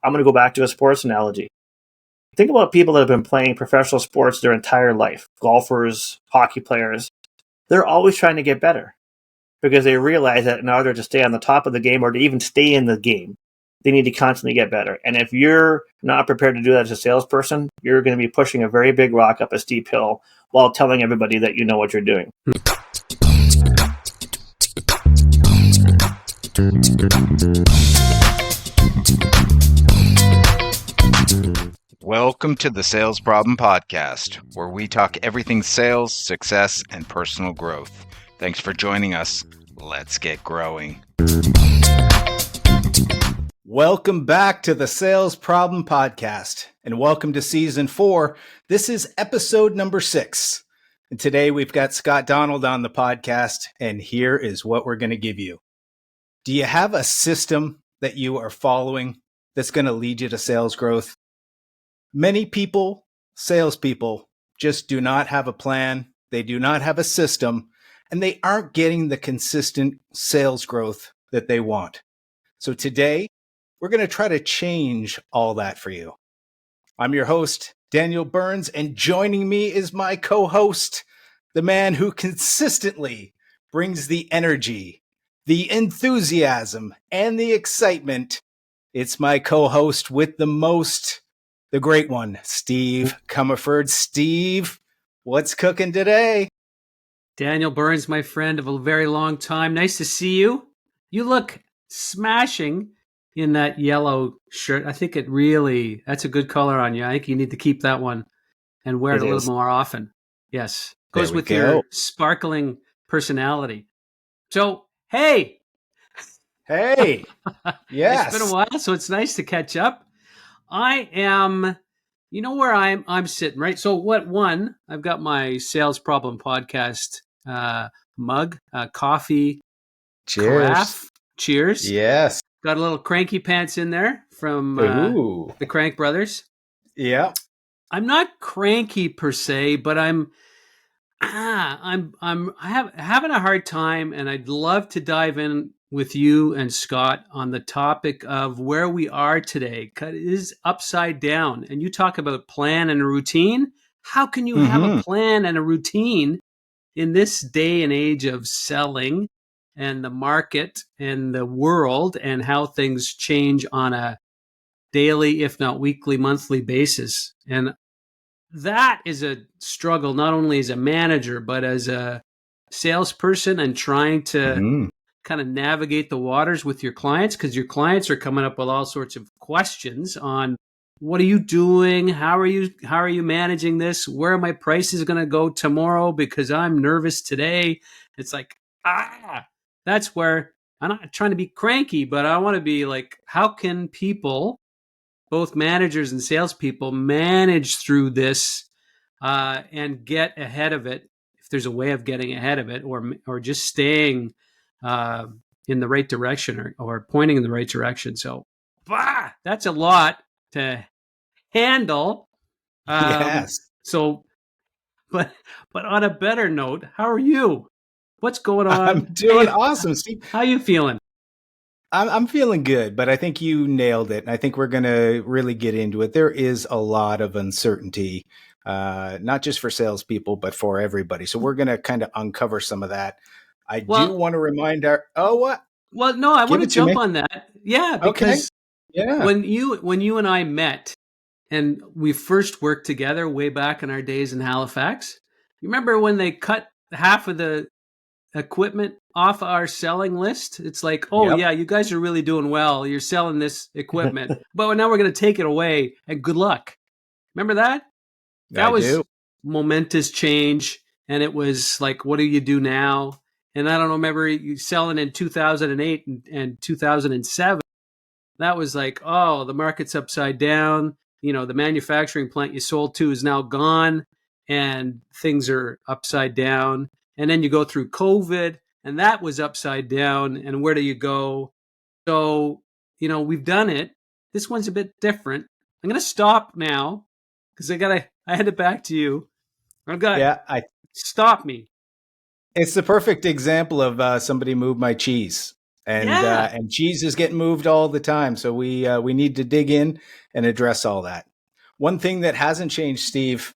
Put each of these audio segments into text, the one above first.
I'm going to go back to a sports analogy. Think about people that have been playing professional sports their entire life, golfers, hockey players. They're always trying to get better because they realize that in order to stay on the top of the game or to even stay in the game, they need to constantly get better. And if you're not prepared to do that as a salesperson, you're going to be pushing a very big rock up a steep hill while telling everybody that you know what you're doing. Welcome to the Sales Problem Podcast, where we talk everything sales, success, and personal growth. Thanks for joining us. Let's get growing. Welcome back to the Sales Problem Podcast, and welcome to Season 4. This is episode number 6. And today we've got Scott Donald on the podcast, and here is what we're going to give you. Do you have a system that you are following that's going to lead you to sales growth? Many people, salespeople, just do not have a plan. They do not have a system, and they aren't getting the consistent sales growth that they want. So today, we're going to try to change all that for you. I'm your host, Daniel Burns, and joining me is my co-host, the man who consistently brings the energy, the enthusiasm, and the excitement. It's my co-host with the most, the great one, Steve Comerford. Steve, what's cooking today? Daniel Burns, my friend of a very long time. Nice to see you. You look smashing in that yellow shirt. I think that's a good color on you. I think you need to keep that one and wear it a little more often. Yes. Goes with your sparkling personality. So, hey. Yes. It's been a while, so it's nice to catch up. I am, you know where I'm sitting, right? So I've got my Sales Problem Podcast mug, coffee, cheers. Carafe. Cheers. Yes. Got a little Cranky Pants in there from the Crank Brothers. Yeah. I'm not cranky per se, but I'm having a hard time, and I'd love to dive in with you and Scott on the topic of where we are today. It is upside down, and you talk about plan and routine. How can you have a plan and a routine in this day and age of selling and the market and the world and how things change on a daily, if not weekly, monthly basis? And that is a struggle, not only as a manager, but as a salesperson and trying to kind of navigate the waters with your clients, because your clients are coming up with all sorts of questions on what are you doing? How are you managing this? Where are my prices going to go tomorrow? Because I'm nervous today. It's like, that's where I'm not trying to be cranky, but I want to be like, how can people, both managers and salespeople, manage through this and get ahead of it, if there's a way of getting ahead of it, or just staying in the right direction or pointing in the right direction. So, that's a lot to handle. Yes. So, but on a better note, how are you? What's going on? I'm doing awesome, Steve. How are you feeling? I'm feeling good, but I think you nailed it. And I think we're going to really get into it. There is a lot of uncertainty, not just for salespeople, but for everybody. So we're going to kind of uncover some of that. I do want to remind what? Well, no, I want to jump on that. Yeah, because when you and I met and we first worked together way back in our days in Halifax, you remember when they cut half of the equipment off our selling list? It's like, yeah, you guys are really doing well. You're selling this equipment, but now we're going to take it away and good luck. Remember that? That was momentous change. And it was like, what do you do now? And I don't know, remember you selling in 2008 and 2007. That was like, the market's upside down. You know, the manufacturing plant you sold to is now gone and things are upside down. And then you go through COVID and that was upside down. And where do you go? So, we've done it. This one's a bit different. I'm going to stop now because I had it back to you. Stop me. It's the perfect example of somebody moved my cheese. And cheese is getting moved all the time. So we need to dig in and address all that. One thing that hasn't changed, Steve,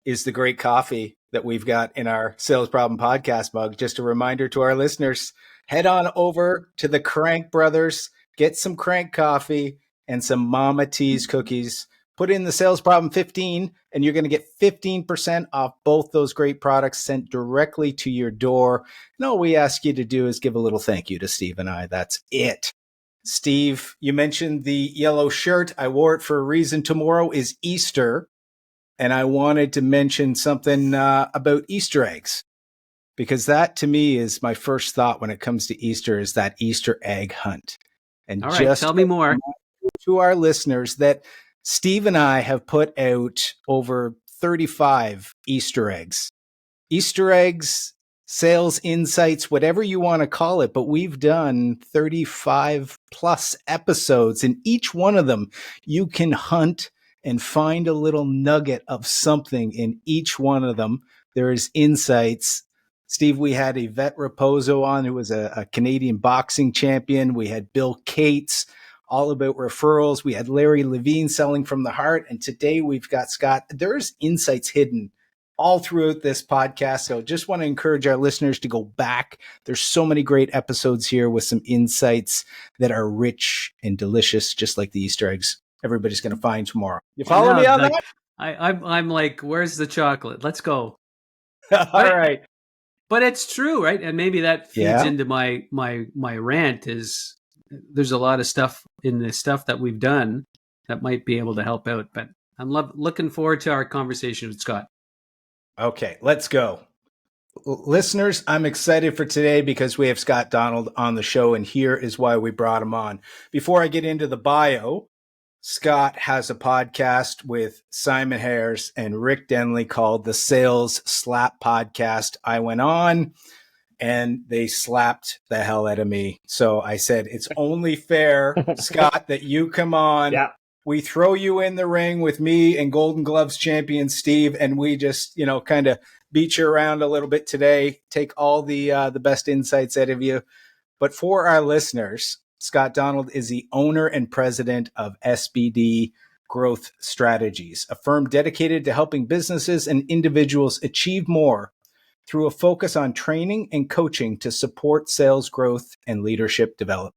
is the great coffee that we've got in our Sales Problem Podcast mug. Just a reminder to our listeners, head on over to the Crank Brothers, get some Crank coffee and some Mama T's cookies. Put in the Sales Problem 15 and you're going to get 15% off both those great products sent directly to your door. And all we ask you to do is give a little thank you to Steve and I. That's it. Steve, you mentioned the yellow shirt. I wore it for a reason. Tomorrow is Easter. And I wanted to mention something about Easter eggs, because that to me is my first thought when it comes to Easter, is that Easter egg hunt. And all right, tell me more. To our listeners that Steve and I have put out over 35 Easter eggs. Easter eggs, sales insights, whatever you want to call it, but we've done 35 plus episodes, and each one of them you can hunt and find a little nugget of something in each one of them. There is insights. Steve, we had Yvette Raposo on, who was a Canadian boxing champion. We had Bill Cates, all about referrals. We had Larry Levine, selling from the heart. And today we've got Scott. There's insights hidden all throughout this podcast. So just want to encourage our listeners to go back. There's so many great episodes here with some insights that are rich and delicious, just like the Easter eggs everybody's going to find tomorrow. You follow me on that? I'm like, where's the chocolate? Let's go. All right. But it's true, right? And maybe that feeds into my rant. Is there's a lot of stuff in the stuff that we've done that might be able to help out. But I'm looking forward to our conversation with Scott. Okay, let's go. Listeners, I'm excited for today because we have Scott Donald on the show, and here is why we brought him on. Before I get into the bio, Scott has a podcast with Simon Harris and Rick Denley called the Sales Slap Podcast. I went on and they slapped the hell out of me. So I said, it's only fair, Scott, that you come on. Yeah. We throw you in the ring with me and Golden Gloves champion Steve, and we just, kind of beat you around a little bit today, take all the best insights out of you. But for our listeners, Scott Donald is the owner and president of SBD Growth Strategies, a firm dedicated to helping businesses and individuals achieve more through a focus on training and coaching to support sales growth and leadership development.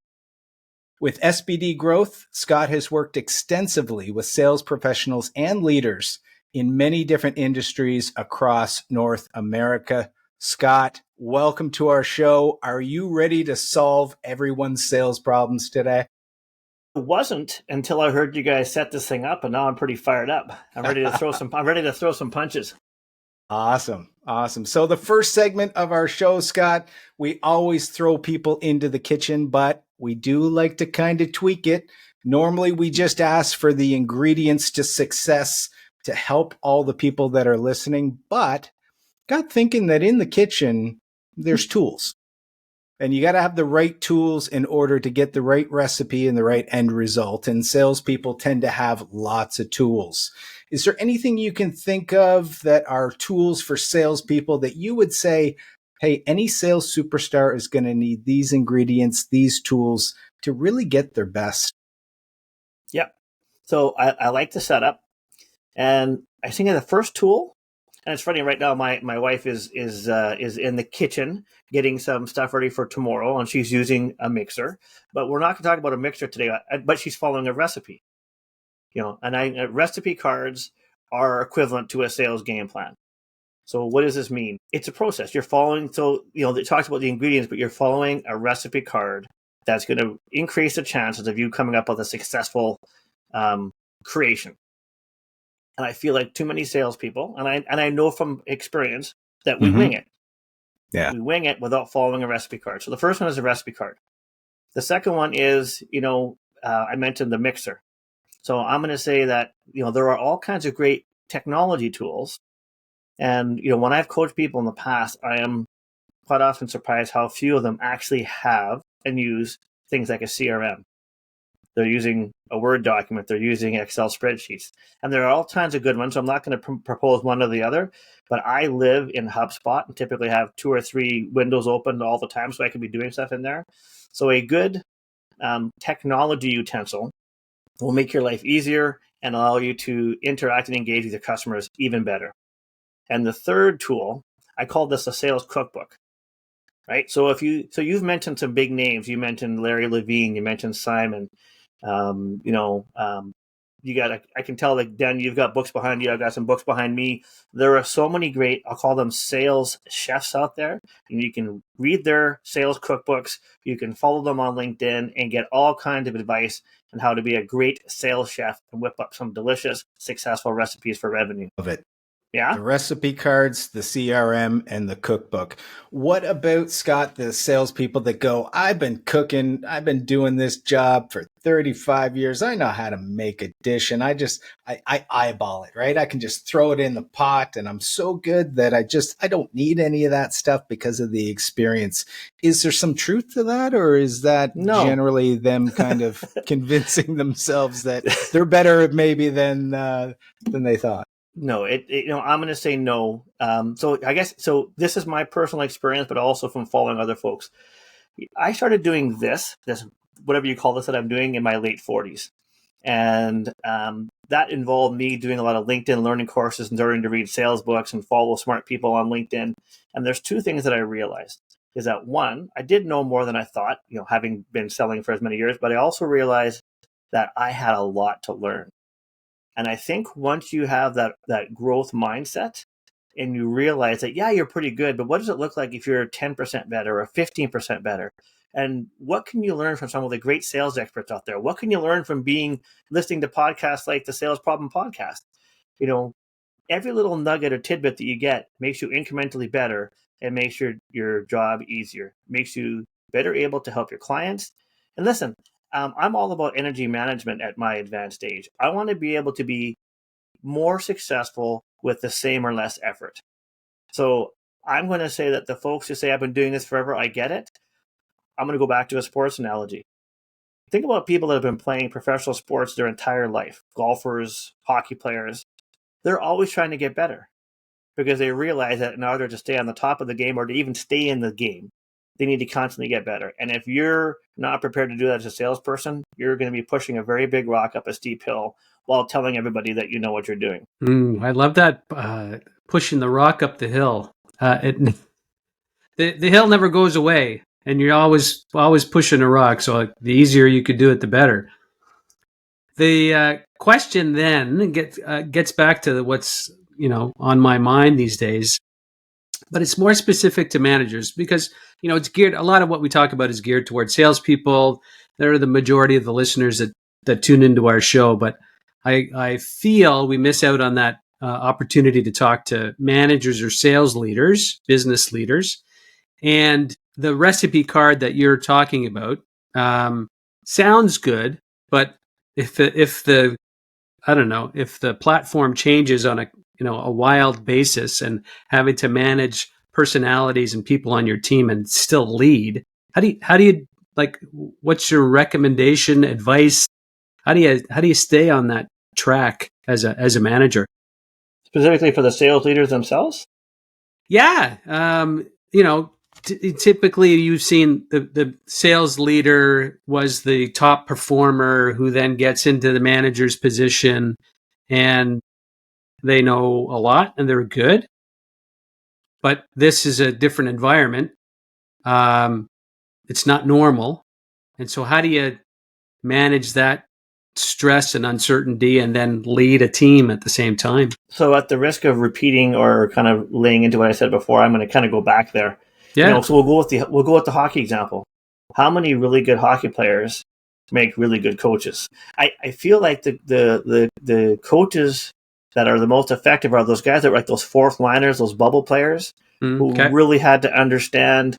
With SBD Growth, Scott has worked extensively with sales professionals and leaders in many different industries across North America. Scott, welcome to our show. Are you ready to solve everyone's sales problems today? It wasn't until I heard you guys set this thing up, and now I'm pretty fired up. I'm ready to throw some punches. Awesome. So the first segment of our show, Scott, we always throw people into the kitchen, but we do like to kind of tweak it. Normally, we just ask for the ingredients to success to help all the people that are listening, but got thinking that in the kitchen, there's tools. And you got to have the right tools in order to get the right recipe and the right end result. And salespeople tend to have lots of tools. Is there anything you can think of that are tools for salespeople that you would say, hey, any sales superstar is going to need these ingredients, these tools to really get their best? Yep. So I like the setup. And I think the first tool, and it's funny right now, my wife is in the kitchen getting some stuff ready for tomorrow, and she's using a mixer. But we're not going to talk about a mixer today. But she's following a recipe, And recipe cards are equivalent to a sales game plan. So what does this mean? It's a process. You're following. So it talks about the ingredients, but you're following a recipe card that's going to increase the chances of you coming up with a successful creation. And I feel like too many salespeople, and I know from experience that we wing it. Yeah. We wing it without following a recipe card. So the first one is a recipe card. The second one is, I mentioned the mixer. So I'm going to say that, there are all kinds of great technology tools. And, when I've coached people in the past, I am quite often surprised how few of them actually have and use things like a CRM. they're using a Word document, they're using Excel spreadsheets. And there are all kinds of good ones. So I'm not going to propose one or the other, but I live in HubSpot and typically have 2 or 3 windows open all the time so I can be doing stuff in there. So a good technology utensil will make your life easier and allow you to interact and engage with your customers even better. And the third tool, I call this a sales cookbook. Right. So you've mentioned some big names. You mentioned Larry Levine. You mentioned Simon. I can tell that Dan, you've got books behind you. I've got some books behind me. There are so many great, I'll call them sales chefs out there. And you can read their sales cookbooks. You can follow them on LinkedIn and get all kinds of advice on how to be a great sales chef and whip up some delicious, successful recipes for revenue. Love it. Yeah. The recipe cards, the CRM, and the cookbook. What about, Scott, the salespeople that go, I've been cooking, I've been doing this job for 35 years. I know how to make a dish, and I eyeball it, right? I can just throw it in the pot, and I'm so good that I don't need any of that stuff because of the experience. Is there some truth to that, or is that generally them kind of convincing themselves that they're better maybe than they thought? No, I'm going to say no. So this is my personal experience, but also from following other folks. I started doing this, whatever you call this that I'm doing, in my late 40s. And that involved me doing a lot of LinkedIn learning courses and learning to read sales books and follow smart people on LinkedIn. And there's 2 things that I realized. Is that one, I did know more than I thought, having been selling for as many years, but I also realized that I had a lot to learn. And I think once you have that growth mindset and you realize that, yeah, you're pretty good, but what does it look like if you're 10% better or 15% better? And what can you learn from some of the great sales experts out there? What can you learn from listening to podcasts like the Sales Problem Podcast? Every little nugget or tidbit that you get makes you incrementally better and makes your job easier, makes you better able to help your clients. And listen, I'm all about energy management at my advanced age. I want to be able to be more successful with the same or less effort. So I'm going to say that the folks who say I've been doing this forever, I get it. I'm going to go back to a sports analogy. Think about people that have been playing professional sports their entire life, golfers, hockey players. They're always trying to get better because they realize that in order to stay on the top of the game or to even stay in the game, they need to constantly get better. And if you're not prepared to do that as a salesperson, you're going to be pushing a very big rock up a steep hill while telling everybody that you know what you're doing. I love that, pushing the rock up the hill. The hill never goes away, and you're always pushing a rock. So the easier you could do it, the better. The question then gets back to what's on my mind these days. But it's more specific to managers because, it's geared, a lot of what we talk about is geared towards salespeople. They're the majority of the listeners that tune into our show. But I feel we miss out on that opportunity to talk to managers or sales leaders, business leaders. And the recipe card that you're talking about sounds good, but if the platform changes on a wild basis and having to manage personalities and people on your team and still lead, how do you what's your recommendation, advice? How do you stay on that track as a manager? Specifically for the sales leaders themselves? Yeah. Typically you've seen the sales leader was the top performer who then gets into the manager's position and they know a lot and they're good, but this is a different environment. It's not normal. And so how do you manage that stress and uncertainty and then lead a team at the same time? So at the risk of repeating or kind of laying into what I said before, I'm going to kind of go back there. Yeah. So we'll go with the hockey example. How many really good hockey players make really good coaches? I feel like the coaches that are the most effective are those guys that are like those fourth liners, those bubble players who really had to understand.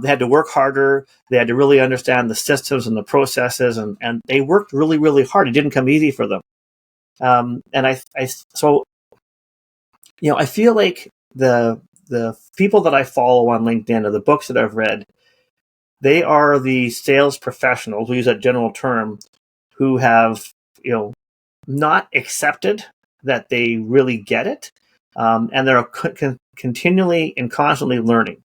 They had to work harder. They had to really understand the systems and the processes, and they worked really, really hard. It didn't come easy for them. And I feel like the people that I follow on LinkedIn or the books that I've read, they are the sales professionals, we'll use that general term, who have, not accepted that they really get it, and they're continually and constantly learning,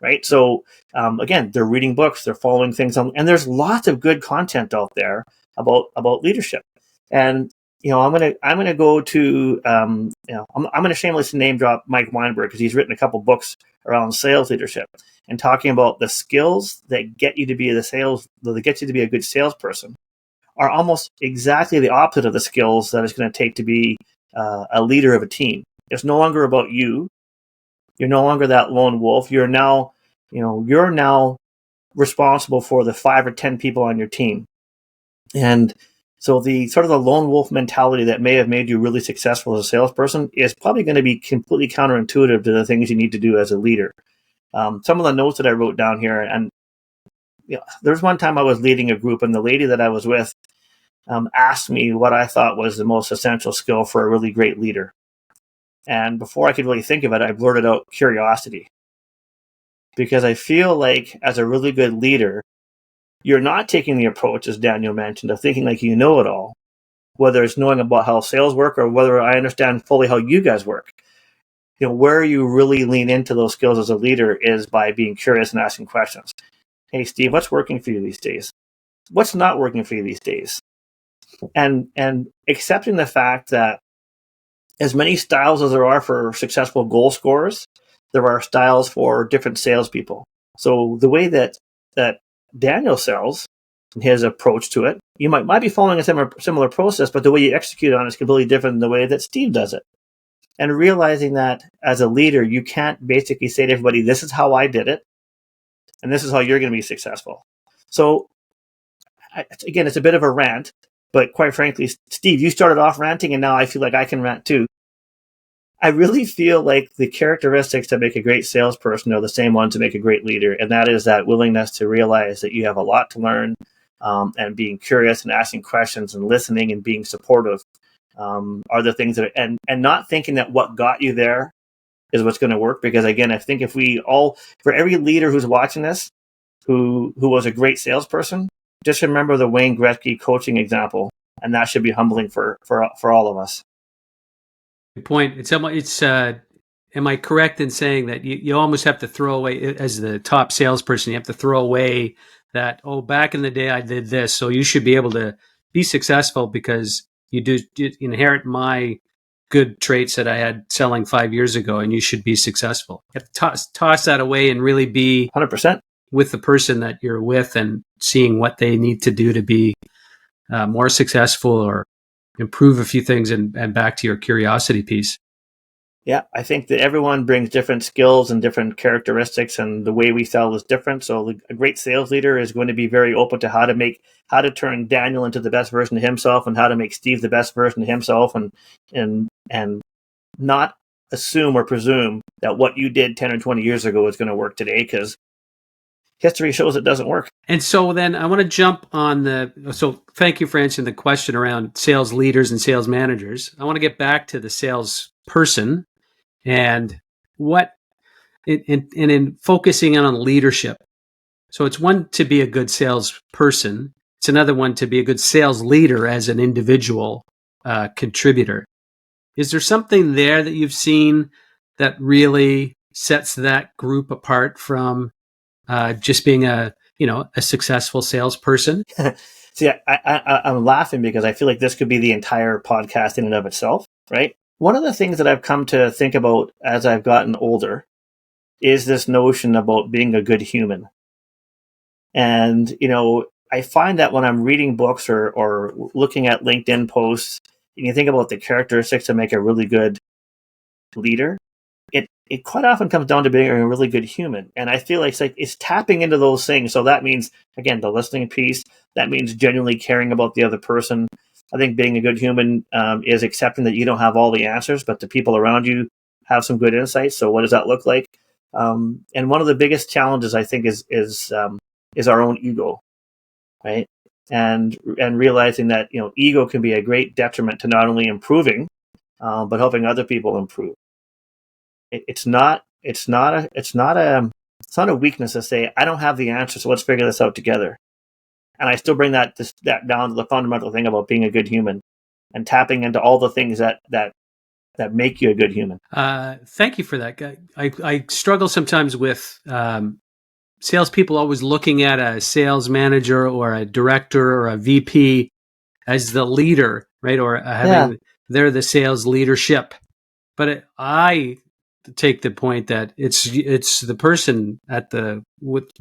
right? So again, they're reading books, they're following things on, and there's lots of good content out there about leadership. And I'm gonna go to I'm gonna shamelessly name drop Mike Weinberg, because he's written a couple books around sales leadership and talking about the skills that get you to be a good salesperson are almost exactly the opposite of the skills that it's going to take to be a leader of a team. It's no longer about you. You're no longer that lone wolf. You're now responsible for the 5 or 10 people on your team. And so the sort of the lone wolf mentality that may have made you really successful as a salesperson is probably going to be completely counterintuitive to the things you need to do as a leader. Some of the notes that I wrote down here, and there's one time I was leading a group, and the lady that I was with asked me what I thought was the most essential skill for a really great leader. And before I could really think of it, I blurted out curiosity. Because I feel like as a really good leader, you're not taking the approach, as Daniel mentioned, of thinking like you know it all, whether it's knowing about how sales work or whether I understand fully how you guys work. Where you really lean into those skills as a leader is by being curious and asking questions. Hey, Steve, what's working for you these days? What's not working for you these days? And accepting the fact that as many styles as there are for successful goal scorers, there are styles for different salespeople. So the way that Daniel sells, and his approach to it, you might be following a similar process, but the way you execute on it is completely different than the way that Steve does it. And realizing that as a leader, you can't basically say to everybody, this is how I did it, and this is how you're going to be successful. So again, it's a bit of a rant, but quite frankly, Steve, you started off ranting, and now I feel like I can rant too. I really feel like the characteristics that make a great salesperson are the same ones that make a great leader, and that is that willingness to realize that you have a lot to learn, and being curious and asking questions and listening and being supportive are the things that and not thinking that what got you there is what's going to work. Because again, I think for every leader who's watching this who was a great salesperson, just remember the Wayne Gretzky coaching example, and that should be humbling for all of us. Good point. Am I correct in saying that you almost have to throw away, as the top salesperson, you have to throw away that, back in the day I did this, so you should be able to be successful because you inherit my good traits that I had selling 5 years ago, and you should be successful. You have to toss that away and really be 100% with the person that you're with and seeing what they need to do to be more successful or improve a few things, and back to your curiosity piece. Yeah, I think that everyone brings different skills and different characteristics, and the way we sell is different. So a great sales leader is going to be very open to how to turn Daniel into the best version of himself, and how to make Steve the best version of himself, and not assume or presume that what you did 10 or 20 years ago is going to work today, because history shows it doesn't work. And so then I want to jump on so thank you for answering the question around sales leaders and sales managers. I want to get back to the sales person and what in focusing on leadership. So it's one to be a good salesperson. It's another one to be a good sales leader as an individual contributor. Is there something there that you've seen that really sets that group apart from just being a successful salesperson? See, I'm laughing because I feel like this could be the entire podcast in and of itself, right? One of the things that I've come to think about as I've gotten older is this notion about being a good human. And, I find that when I'm reading books or looking at LinkedIn posts, and you think about the characteristics that make a really good leader, it quite often comes down to being a really good human. And I feel like it's tapping into those things. So that means, again, the listening piece. That means genuinely caring about the other person. I think being a good human is accepting that you don't have all the answers, but the people around you have some good insights. So what does that look like? And one of the biggest challenges, I think, is our own ego, right? And realizing that ego can be a great detriment to not only improving, but helping other people improve. It's not a weakness to say, I don't have the answer, so let's figure this out together. And I still bring that down to the fundamental thing about being a good human and tapping into all the things that make you a good human. Thank you for that. I struggle sometimes with salespeople always looking at a sales manager or a director or a VP as the leader, right? Or they're the sales leadership. But I take the point that it's the person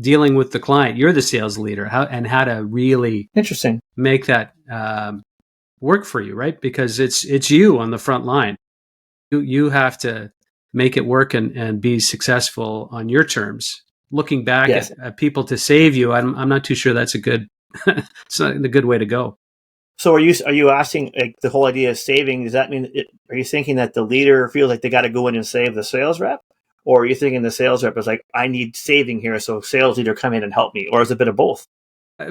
dealing with the client. You're the sales leader, how to really interesting make that work for you, right? Because it's you on the front line. You have to make it work and be successful on your terms. Looking back at people to save you, I'm not too sure that's a good it's not a good way to go. So are you asking, like, the whole idea of saving? Does that mean are you thinking that the leader feels like they got to go in and save the sales rep, or are you thinking the sales rep is like, I need saving here, so sales leader come in and help me, or is it a bit of both?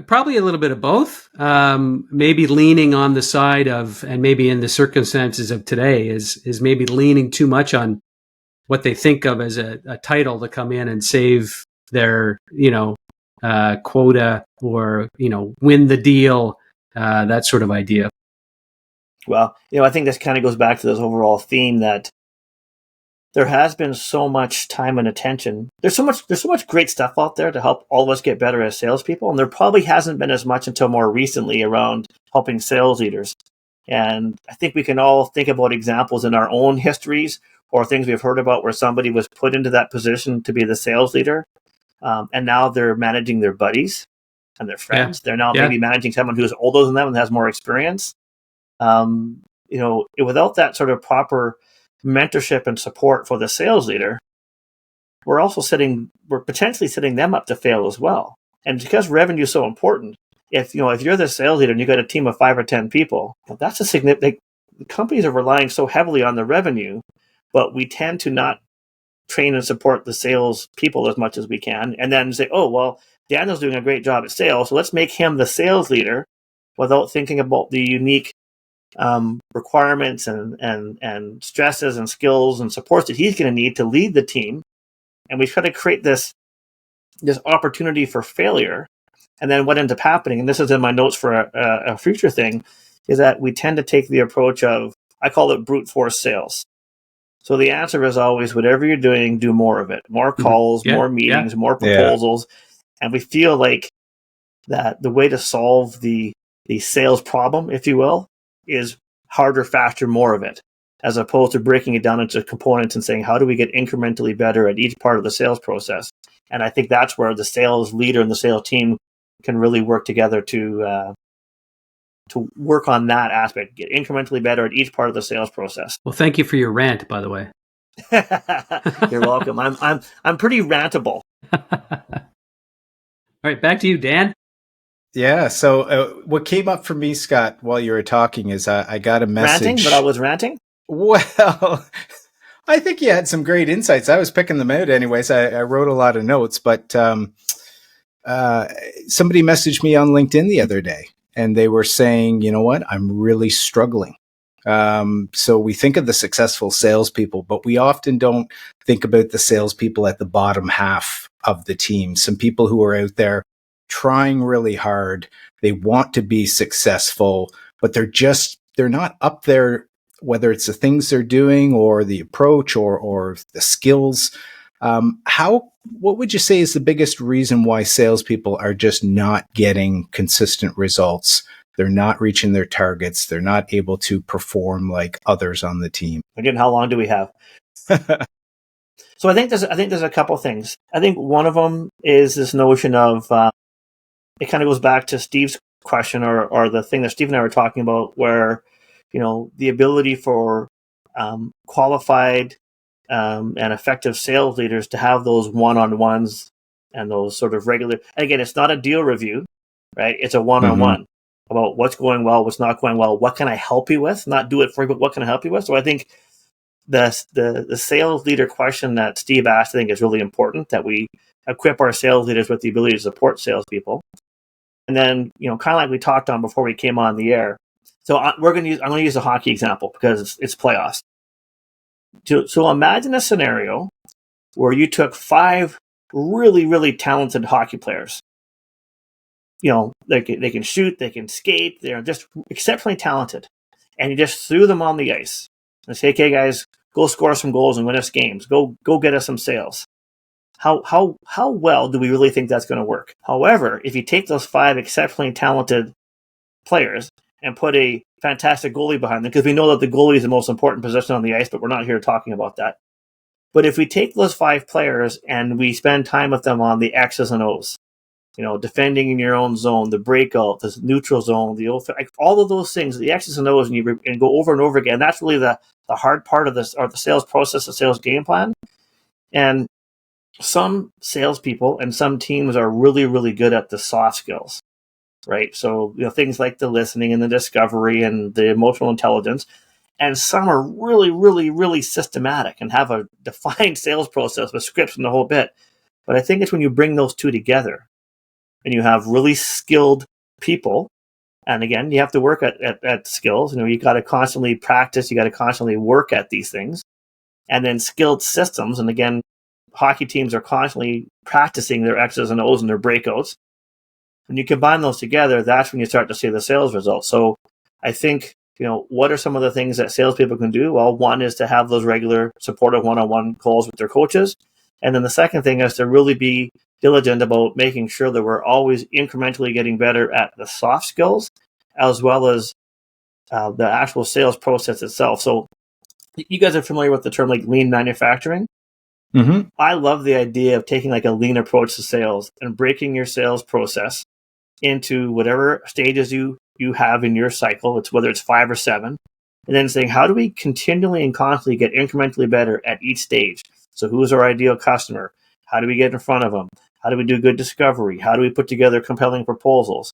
Probably a little bit of both. Maybe leaning on the side of, and maybe in the circumstances of today, is maybe leaning too much on what they think of as a title to come in and save their quota, or win the deal, that sort of idea. Well, I think this kind of goes back to this overall theme that there has been so much time and attention. There's so much great stuff out there to help all of us get better as salespeople, and there probably hasn't been as much until more recently around helping sales leaders. And I think we can all think about examples in our own histories or things we've heard about where somebody was put into that position to be the sales leader, and now they're managing their buddies and their friends. They're now maybe managing someone who's older than them and has more experience. Without that sort of proper mentorship and support for the sales leader, we're potentially setting them up to fail as well. And because revenue is so important, if you're the sales leader and you got a team of 5 or 10 people, that's a significant. Companies are relying so heavily on the revenue, but we tend to not train and support the sales people as much as we can, and then say, oh, well, Daniel's doing a great job at sales, so let's make him the sales leader, without thinking about the unique requirements and stresses and skills and supports that he's going to need to lead the team. And we try to create this opportunity for failure. And then what ends up happening, and this is in my notes for a future thing, is that we tend to take the approach of, I call it brute force sales. So the answer is always, whatever you're doing, do more of it. More calls, more meetings, more proposals. And we feel like that the way to solve the sales problem, if you will, is harder, faster, more of it, as opposed to breaking it down into components and saying, how do we get incrementally better at each part of the sales process? And I think that's where the sales leader and the sales team can really work together to work on that aspect, get incrementally better at each part of the sales process. Well, thank you for your rant, by the way. You're welcome. I'm pretty rantable. All right, back to you, Dan. Yeah. So what came up for me, Scott, while you were talking is I got a message. Ranting? But I was ranting? Well, I think you had some great insights. I was picking them out anyways. I wrote a lot of notes, but somebody messaged me on LinkedIn the other day, and they were saying, you know what, I'm really struggling. So we think of the successful salespeople, but we often don't think about the salespeople at the bottom half of the team. Some people who are out there trying really hard. They want to be successful, but they're not up there, whether it's the things they're doing or the approach or the skills. What would you say is the biggest reason why salespeople are just not getting consistent results? They're not reaching their targets. They're not able to perform like others on the team. Again, how long do we have? So I think there's a couple things. I think one of them is this notion of it kind of goes back to Steve's question or the thing that Steve and I were talking about, where the ability for qualified and effective sales leaders to have those one-on-ones and those sort of regular. Again, it's not a deal review, right? It's a one-on-one about what's going well, what's not going well, what can I help you with? Not do it for you, but what can I help you with? So I think the sales leader question that Steve asked, I think, is really important, that we equip our sales leaders with the ability to support salespeople. And then, kind of like we talked on before we came on the air. So I'm going to use a hockey example because it's playoffs. So imagine a scenario where you took 5 really, really talented hockey players they can shoot, they can skate, they're just exceptionally talented. And you just threw them on the ice and say, okay, guys, go score some goals and win us games. Go get us some sales. How well do we really think that's going to work? However, if you take those 5 exceptionally talented players and put a fantastic goalie behind them, because we know that the goalie is the most important position on the ice, but we're not here talking about that. But if we take those 5 players and we spend time with them on the X's and O's, defending in your own zone, the breakout, the neutral zone, all of those things, the X's and O's, and go over and over again. That's really the hard part of this, or the sales process, the sales game plan. And some salespeople and some teams are really, really good at the soft skills, right? So, things like the listening and the discovery and the emotional intelligence. And some are really, really, really systematic and have a defined sales process with scripts and the whole bit. But I think it's when you bring those two together and you have really skilled people. And again, you have to work at skills. You got to constantly practice. You got to constantly work at these things. And then skilled systems. And again, hockey teams are constantly practicing their X's and O's and their breakouts. When you combine those together, that's when you start to see the sales results. So I think, what are some of the things that salespeople can do? Well, one is to have those regular supportive one-on-one calls with their coaches. And then the second thing is to really be diligent about making sure that we're always incrementally getting better at the soft skills as well as the actual sales process itself. So you guys are familiar with the term like lean manufacturing. Mm-hmm. I love the idea of taking like a lean approach to sales and breaking your sales process into whatever stages you have in your cycle, whether it's 5 or 7, and then saying, how do we continually and constantly get incrementally better at each stage? So who's our ideal customer? How do we get in front of them? How do we do good discovery? How do we put together compelling proposals?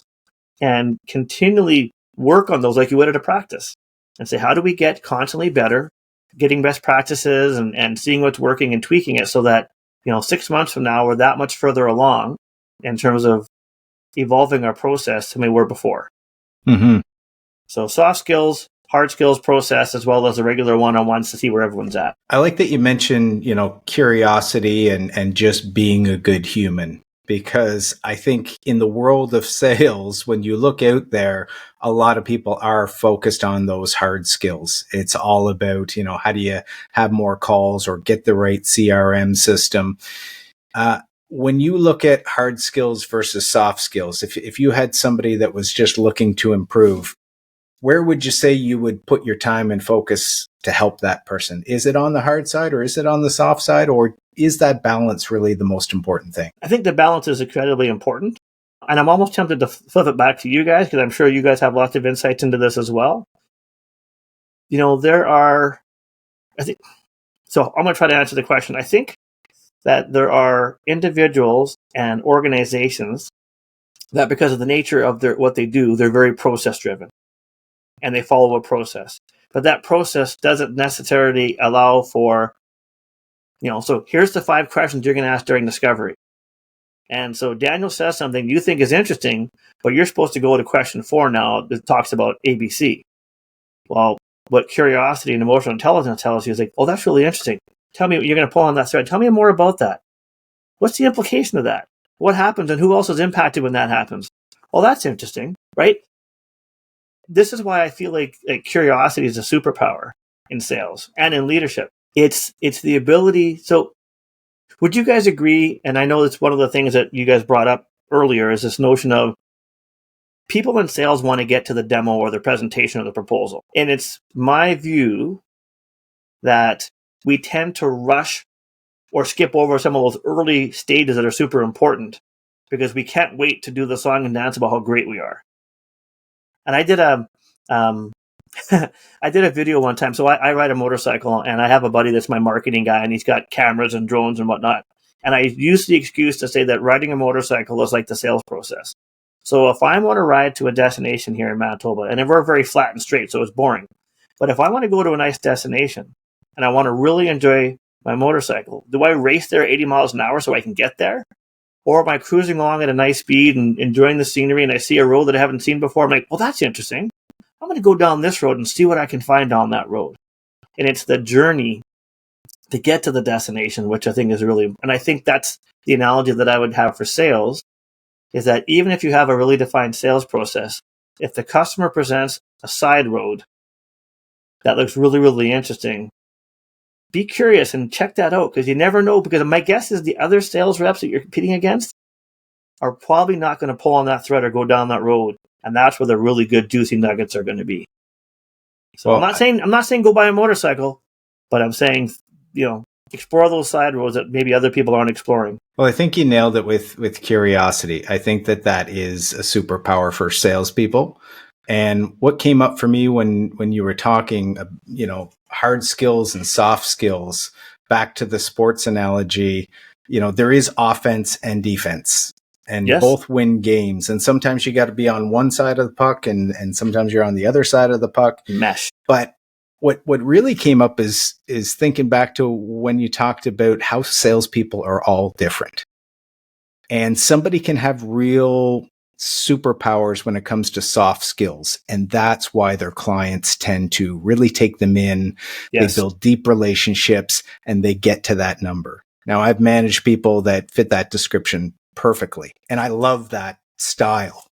And continually work on those like you would at a practice and say, how do we get constantly better, getting best practices and seeing what's working and tweaking it so that, 6 months from now, we're that much further along in terms of evolving our process than we were before. Mm-hmm. So soft skills, hard skills process, as well as the regular one-on-ones to see where everyone's at. I like that you mentioned, curiosity and just being a good human, because I think in the world of sales, when you look out there, a lot of people are focused on those hard skills. It's all about, how do you have more calls or get the right CRM system? When you look at hard skills versus soft skills, if you had somebody that was just looking to improve, where would you say you would put your time and focus to help that person? Is it on the hard side or is it on the soft side, or is that balance really the most important thing? I think the balance is incredibly important. And I'm almost tempted to flip it back to you guys because I'm sure you guys have lots of insights into this as well. So I'm going to try to answer the question. I think that there are individuals and organizations that, because of the nature of what they do, they're very process driven and they follow a process. But that process doesn't necessarily allow for, so here's the 5 questions you're going to ask during discovery. And so Daniel says something you think is interesting, but you're supposed to go to question 4 now that talks about ABC. Well, what curiosity and emotional intelligence tells you is like, oh, that's really interesting. Tell me what you're going to pull on that thread. Tell me more about that. What's the implication of that? What happens and who else is impacted when that happens? Well, that's interesting, right? This is why I feel like curiosity is a superpower in sales and in leadership. It's the ability. So would you guys agree? And I know it's one of the things that you guys brought up earlier is this notion of people in sales want to get to the demo or the presentation or the proposal. And it's my view that we tend to rush or skip over some of those early stages that are super important because we can't wait to do the song and dance about how great we are. And I did a video one time. So I ride a motorcycle and I have a buddy that's my marketing guy and he's got cameras and drones and whatnot. And I use the excuse to say that riding a motorcycle is like the sales process. So if I want to ride to a destination here in Manitoba, and we're very flat and straight, so it's boring. But if I want to go to a nice destination and I want to really enjoy my motorcycle, do I race there 80 miles an hour so I can get there? Or am I cruising along at a nice speed and enjoying the scenery and I see a road that I haven't seen before? I'm like, well, that's interesting. I'm going to go down this road and see what I can find down that road. And it's the journey to get to the destination, which I think is really, and I think that's the analogy that I would have for sales, is that even if you have a really defined sales process, if the customer presents a side road that looks really, really interesting, be curious and check that out, because you never know. Because my guess is the other sales reps that you're competing against are probably not going to pull on that thread or go down that road, and that's where the really good juicy nuggets are going to be. So well, I'm not saying go buy a motorcycle, but I'm saying, explore those side roads that maybe other people aren't exploring. Well, I think you nailed it with curiosity. I think that is a superpower for salespeople. And what came up for me when you were talking, hard skills and soft skills, back to the sports analogy, there is offense and defense, and both win games. And sometimes you got to be on one side of the puck, and sometimes you're on the other side of the puck. Mesh. But what really came up is thinking back to when you talked about how salespeople are all different. And somebody can have real superpowers when it comes to soft skills. And that's why their clients tend to really take them in. Yes. They build deep relationships and they get to that number. Now, I've managed people that fit that description perfectly, and I love that style.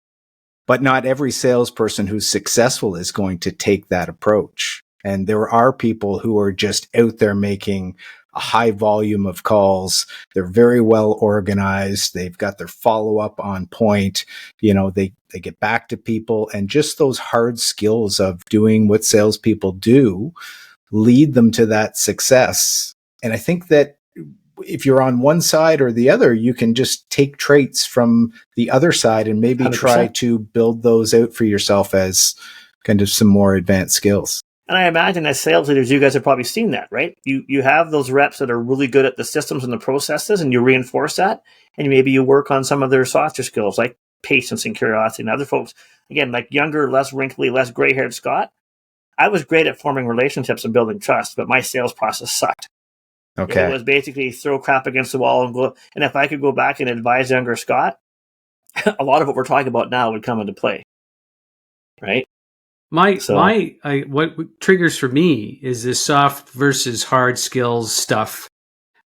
But not every salesperson who's successful is going to take that approach. And there are people who are just out there making a high volume of calls. They're very well organized. They've got their follow-up on point. They get back to people, and just those hard skills of doing what salespeople do lead them to that success. And I think that if you're on one side or the other, you can just take traits from the other side and maybe 100%. Try to build those out for yourself as kind of some more advanced skills. And I imagine as sales leaders, you guys have probably seen that, right? You have those reps that are really good at the systems and the processes, and you reinforce that. And maybe you work on some of their softer skills, like patience and curiosity. And other folks, again, like younger, less wrinkly, less gray-haired Scott, I was great at forming relationships and building trust, but my sales process sucked. Okay. It was basically throw crap against the wall and go. And if I could go back and advise younger Scott, a lot of what we're talking about now would come into play, right? What triggers for me is this soft versus hard skills stuff.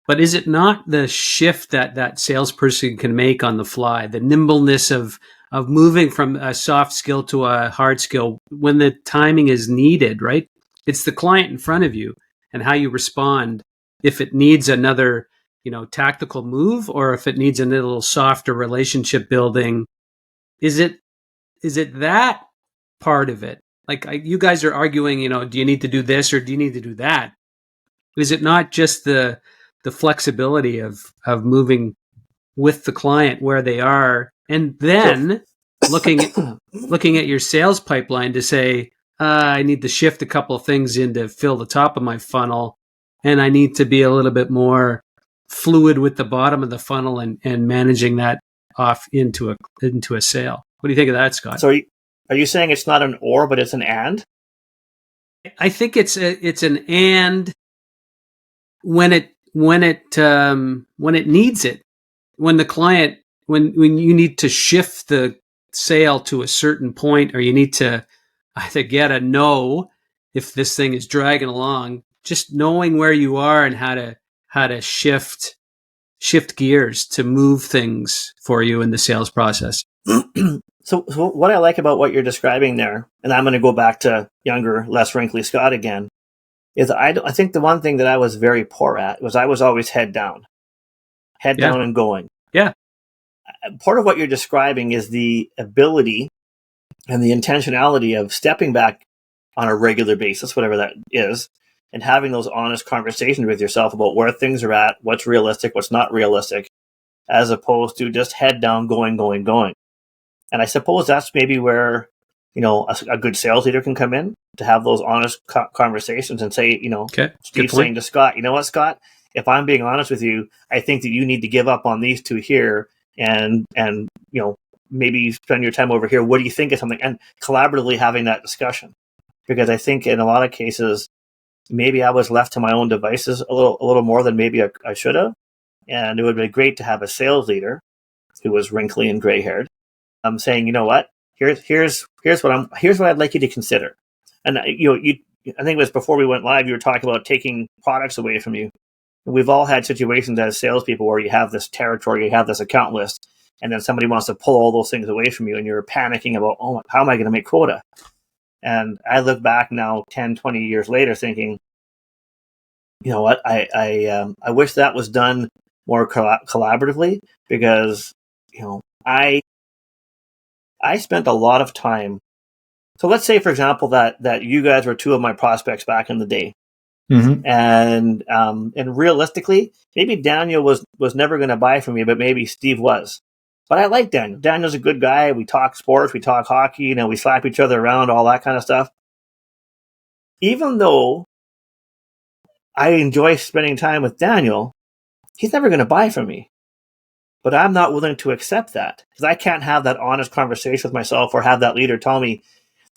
But is it not the shift that salesperson can make on the fly, the nimbleness of moving from a soft skill to a hard skill when the timing is needed, right? It's the client in front of you and how you respond. If it needs another, tactical move, or if it needs a little softer relationship building, is it that part of it? Like you guys are arguing, do you need to do this or do you need to do that? Is it not just the flexibility of moving with the client where they are, and then looking at your sales pipeline to say, I need to shift a couple of things in to fill the top of my funnel, and I need to be a little bit more fluid with the bottom of the funnel and managing that off into a sale. What do you think of that, Scott? So are you saying it's not an or, but it's an and? I think it's an and when it needs it. When the client, when you need to shift the sale to a certain point, or you need to either get a no if this thing is dragging along. Just knowing where you are and how to shift gears to move things for you in the sales process. So what I like about what you're describing there, and I'm going to go back to younger, less wrinkly Scott again, is I think the one thing that I was very poor at was I was always head down and going. Yeah. Part of what you're describing is the ability and the intentionality of stepping back on a regular basis, whatever that is, and having those honest conversations with yourself about where things are at, what's realistic, what's not realistic, as opposed to just head down, going. And I suppose that's maybe where, a good sales leader can come in, to have those honest conversations and say, Steve saying to Scott, you know what, Scott, if I'm being honest with you, I think that you need to give up on these two here and maybe spend your time over here. What do you think of something? And collaboratively having that discussion. Because I think in a lot of cases, maybe I was left to my own devices a little more than maybe I should have. And it would be great to have a sales leader who was wrinkly and gray-haired, saying, you know what, here's what I'd like you to consider. And I think it was before we went live, you were talking about taking products away from you. And we've all had situations as salespeople where you have this territory, you have this account list, and then somebody wants to pull all those things away from you, and you're panicking about, oh, how am I going to make quota? And I look back now 10, 20 years later thinking, you know what, I wish that was done more collaboratively, because, you know, I spent a lot of time. So let's say, for example, that you guys were two of my prospects back in the day. Mm-hmm. And realistically, maybe Daniel was never going to buy from me, but maybe Steve was. But I like Daniel. Daniel's a good guy. We talk sports, we talk hockey, you know, we slap each other around, all that kind of stuff. Even though I enjoy spending time with Daniel, he's never going to buy from me. But I'm not willing to accept that, because I can't have that honest conversation with myself, or have that leader tell me.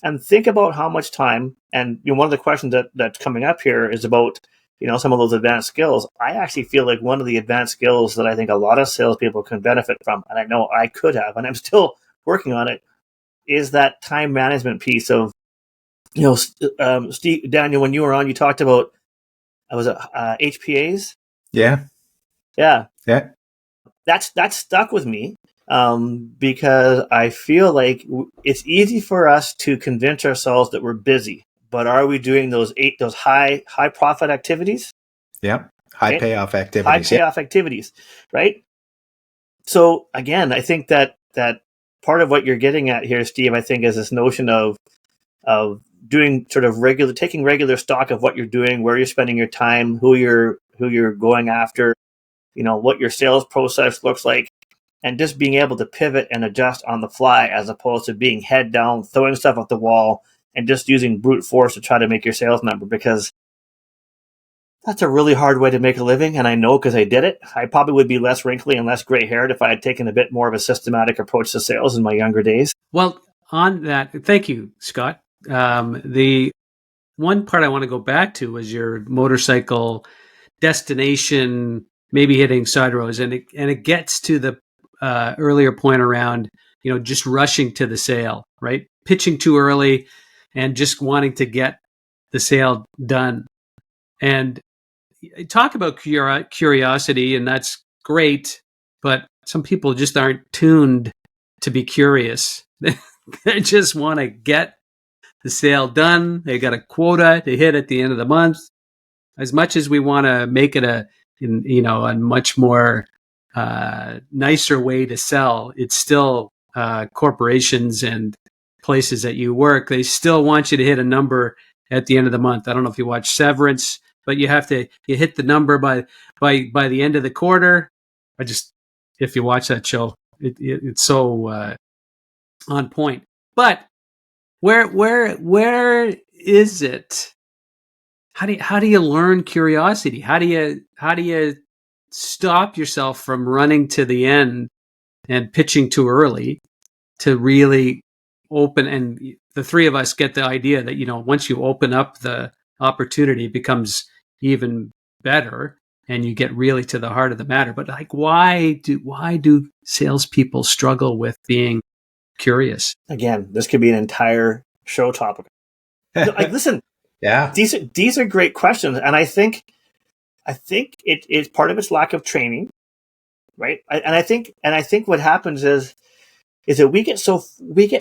And think about how much time, and you know, one of the questions that's coming up here is about, you know, some of those advanced skills. I actually feel like one of the advanced skills that I think a lot of salespeople can benefit from, and I know I could have, and I'm still working on it, is that time management piece of, you know, Steve, Daniel, when you were on, you talked about, was it HPAs? Yeah. That's stuck with me. Because I feel like it's easy for us to convince ourselves that we're busy, but are we doing those high profit activities? Yeah, high payoff activities. High payoff activities, right? So again, I think that part of what you're getting at here, Steve, I think, is this notion of doing sort of taking regular stock of what you're doing, where you're spending your time, who you're going after, you know, what your sales process looks like. And just being able to pivot and adjust on the fly, as opposed to being head down, throwing stuff at the wall, and just using brute force to try to make your sales number, because that's a really hard way to make a living. And I know, because I did it. I probably would be less wrinkly and less gray haired if I had taken a bit more of a systematic approach to sales in my younger days. Well, on that, thank you, Scott. The one part I want to go back to was your motorcycle destination, maybe hitting side roads, and it gets to the earlier point around, you know, just rushing to the sale, right? Pitching too early and just wanting to get the sale done. And talk about curiosity, and that's great, but some people just aren't tuned to be curious. They just want to get the sale done. They got a quota to hit at the end of the month. As much as we want to make it a much more nicer way to sell, it's still corporations and places that you work. They still want you to hit a number at the end of the month. I don't know if you watch Severance, but you hit the number by the end of the quarter. If you watch that show, it's so on point. But where is it? How do you learn curiosity? How do you stop yourself from running to the end and pitching too early to really open? And the three of us get the idea that, you know, once you open up the opportunity, it becomes even better and you get really to the heart of the matter. But like, why do salespeople struggle with being curious? Again, this could be an entire show topic. Like, listen, yeah, these are great questions, and I think it's part of its lack of training, right? And I think what happens is that we get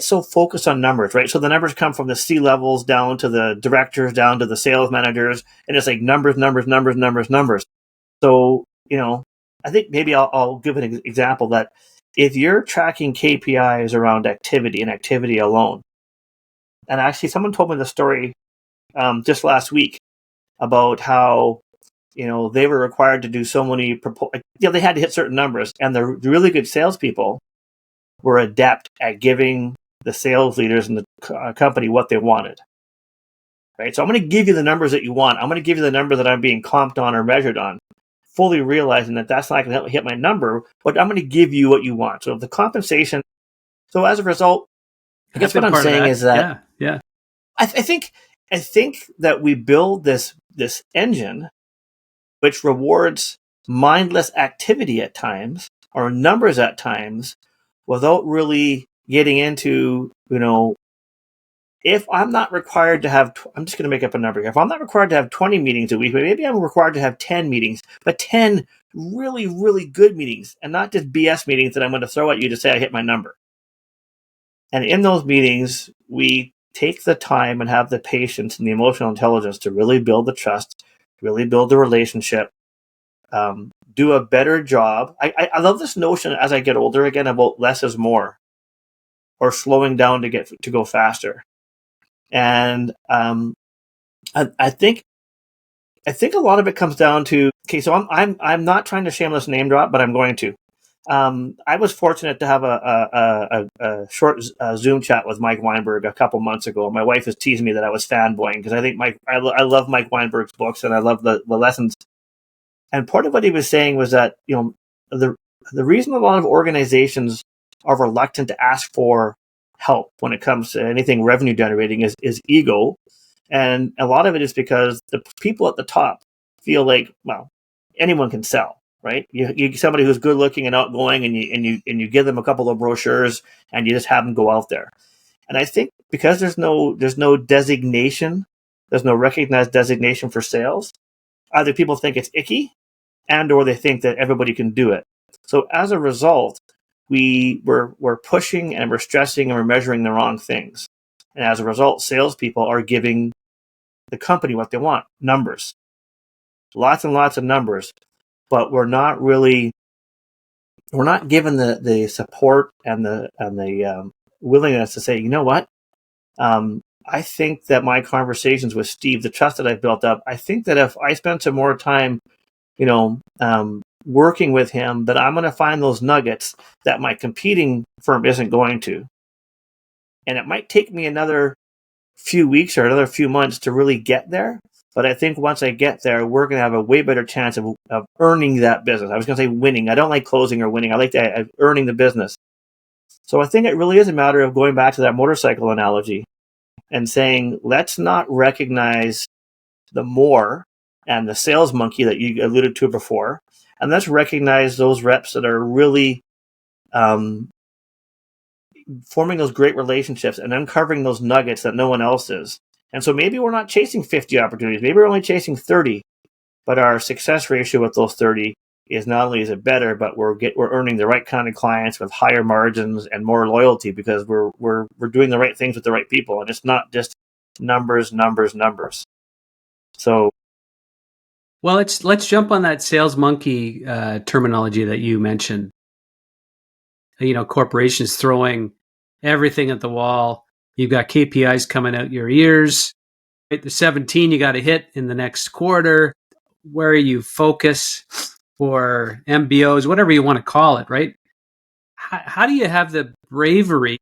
so focused on numbers, right? So the numbers come from the C levels down to the directors, down to the sales managers, and it's like numbers. So, you know, I think maybe I'll give an example that if you're tracking KPIs around activity and activity alone, and actually someone told me the story just last week about how, you know, they were required to do so many, they had to hit certain numbers, and the really good salespeople were adept at giving the sales leaders in the company what they wanted. Right? So I'm going to give you the numbers that you want. I'm going to give you the number that I'm being comped on or measured on, fully realizing that that's not going to help me hit my number, but I'm going to give you what you want. So the compensation. So as a result, I guess what I'm saying is that I think that we build this engine which rewards mindless activity at times, or numbers at times, without really getting into, you know, if I'm not required to have, I'm just going to make up a number here. If I'm not required to have 20 meetings a week, maybe I'm required to have 10 meetings, but 10 really, really good meetings and not just BS meetings that I'm going to throw at you to say I hit my number. And in those meetings, we take the time and have the patience and the emotional intelligence to really build the trust, really build the relationship, do a better job. I love this notion as I get older again about less is more, or slowing down to go faster. And I think a lot of it comes down to, okay, so I'm not trying to shameless name drop, but I'm going to. I was fortunate to have a short Zoom chat with Mike Weinberg a couple months ago. My wife was teasing me that I was fanboying because I think I love Mike Weinberg's books and I love the lessons. And part of what he was saying was that, the reason a lot of organizations are reluctant to ask for help when it comes to anything revenue generating is ego. And a lot of it is because the people at the top feel like, well, anyone can sell, right? You somebody who's good looking and outgoing, and you give them a couple of brochures and you just have them go out there. And I think because there's no designation, there's no recognized designation for sales, either people think it's icky or they think that everybody can do it. So as a result, we're pushing and we're stressing and we're measuring the wrong things. And as a result, salespeople are giving the company what they want, numbers, lots and lots of numbers, but we're not given the support and the willingness to say, you know what? I think that my conversations with Steve, the trust that I've built up, I think that if I spend some more time, working with him, that I'm going to find those nuggets that my competing firm isn't going to. And it might take me another few weeks or another few months to really get there. But I think once I get there, we're going to have a way better chance of earning that business. I was going to say winning. I don't like closing or winning. I like earning the business. So I think it really is a matter of going back to that motorcycle analogy and saying, let's not recognize the more and the sales monkey that you alluded to before. And let's recognize those reps that are really forming those great relationships and uncovering those nuggets that no one else is. And so maybe we're not chasing 50 opportunities. Maybe we're only chasing 30. But our success ratio with those 30 is not only is it better, but we're earning the right kind of clients with higher margins and more loyalty because we're doing the right things with the right people. And it's not just numbers. So, well, let's jump on that sales monkey terminology that you mentioned. Corporations throwing everything at the wall. You've got KPIs coming out your ears. Right? The 17 you got to hit in the next quarter. Where you focus, or MBOs, whatever you want to call it, right? How do you have the bravery?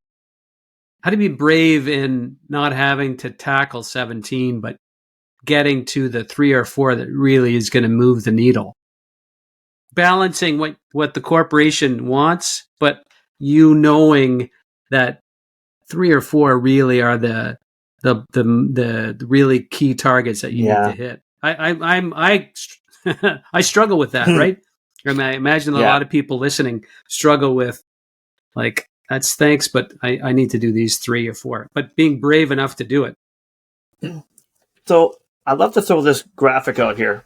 How to be brave in not having to tackle 17, but getting to the 3 or 4 that really is going to move the needle? Balancing what the corporation wants, but knowing that 3 or 4 really are the really key targets that you need to hit. I struggle with that, right? I imagine a lot of people listening struggle with, like, that's thanks, but I need to do these 3 or 4. But being brave enough to do it. So I'd love to throw this graphic out here.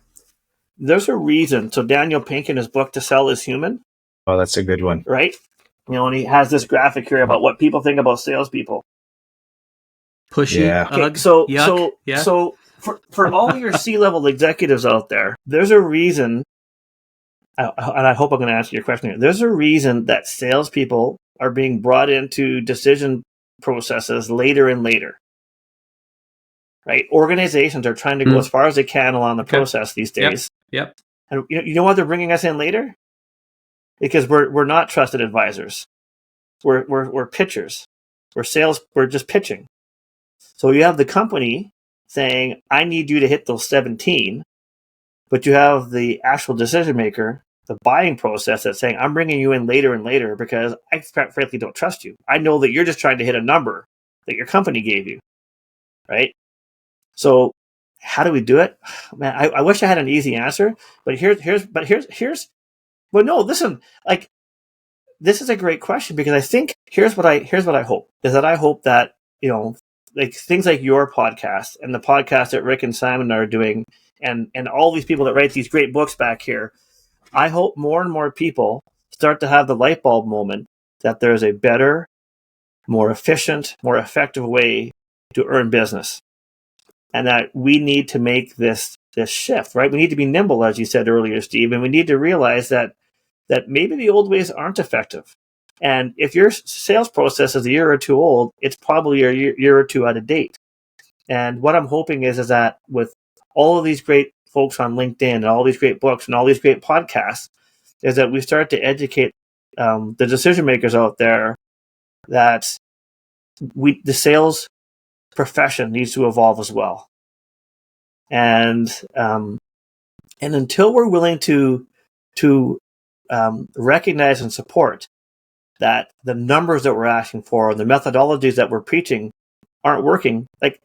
There's a reason. So Daniel Pink in his book To Sell is Human. Oh, that's a good one. Right? And he has this graphic here about what people think about salespeople. Pushy. Yeah. Okay, so for all your C-level executives out there, there's a reason, and I hope I'm going to answer your question here. There's a reason that salespeople are being brought into decision processes later and later. Right? Organizations are trying to go as far as they can along the process these days. Yep. And you know why they're bringing us in later? Because we're not trusted advisors. We're pitchers. We're just pitching. So you have the company saying, I need you to hit those 17, but you have the actual decision maker, the buying process, that's saying, I'm bringing you in later and later because I frankly don't trust you. I know that you're just trying to hit a number that your company gave you, right? So how do we do it? Man, I wish I had an easy answer, but well, no, listen, like, this is a great question because I think here's what I hope is that I hope that, like things like your podcast and the podcast that Rick and Simon are doing, and all these people that write these great books back here, I hope more and more people start to have the light bulb moment that there's a better, more efficient, more effective way to earn business. And that we need to make this shift, right? We need to be nimble, as you said earlier, Steve, and we need to realize that maybe the old ways aren't effective. And if your sales process is a year or two old, it's probably a year or two out of date. And what I'm hoping is that with all of these great folks on LinkedIn and all these great books and all these great podcasts, is that we start to educate the decision makers out there that the sales profession needs to evolve as well. And until we're willing to recognize and support that the numbers that we're asking for and the methodologies that we're preaching aren't working, like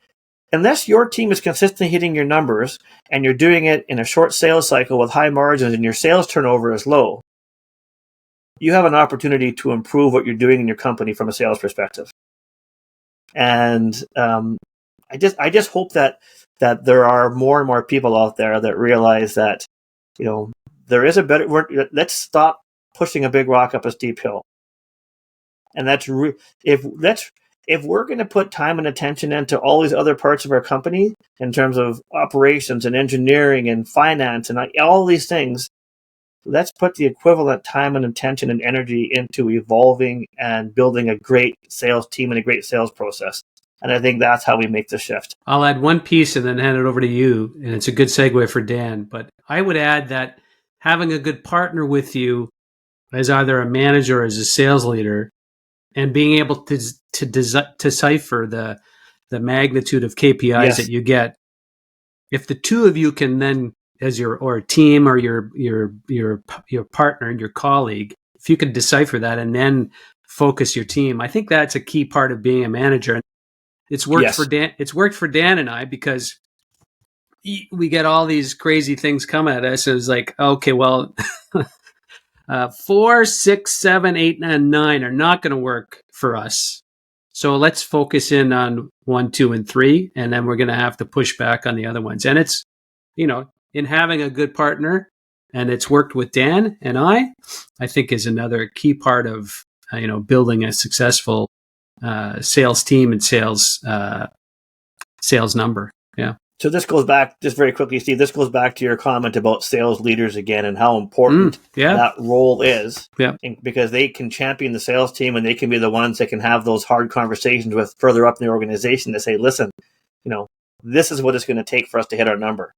unless your team is consistently hitting your numbers and you're doing it in a short sales cycle with high margins and your sales turnover is low, you have an opportunity to improve what you're doing in your company from a sales perspective. And I just hope that there are more and more people out there that realize that, there is a better. Let's stop pushing a big rock up a steep hill. And if we're going to put time and attention into all these other parts of our company in terms of operations and engineering and finance and all these things, let's put the equivalent time and attention and energy into evolving and building a great sales team and a great sales process. And I think that's how we make the shift. I'll add one piece and then hand it over to you. And it's a good segue for Dan. But I would add that having a good partner with you as either a manager or as a sales leader, and being able to decipher the magnitude of KPIs that you get, if the two of you can then, as your team or your partner and your colleague, if you can decipher that and then focus your team, I think that's a key part of being a manager. It's worked for Dan. It's worked for Dan and I because we get all these crazy things come at us. It was like, okay, well, 4, 6, 7, 8, and 9 are not going to work for us. So let's focus in on 1, 2, and 3, and then we're going to have to push back on the other ones. And it's, in having a good partner, and it's worked with Dan and I think is another key part of, building a successful sales team and sales number. Yeah. So this goes back, just very quickly, Steve, this goes back to your comment about sales leaders again and how important that role is. Yeah. Because they can champion the sales team and they can be the ones that can have those hard conversations with further up in the organization to say, listen, this is what it's going to take for us to hit our number.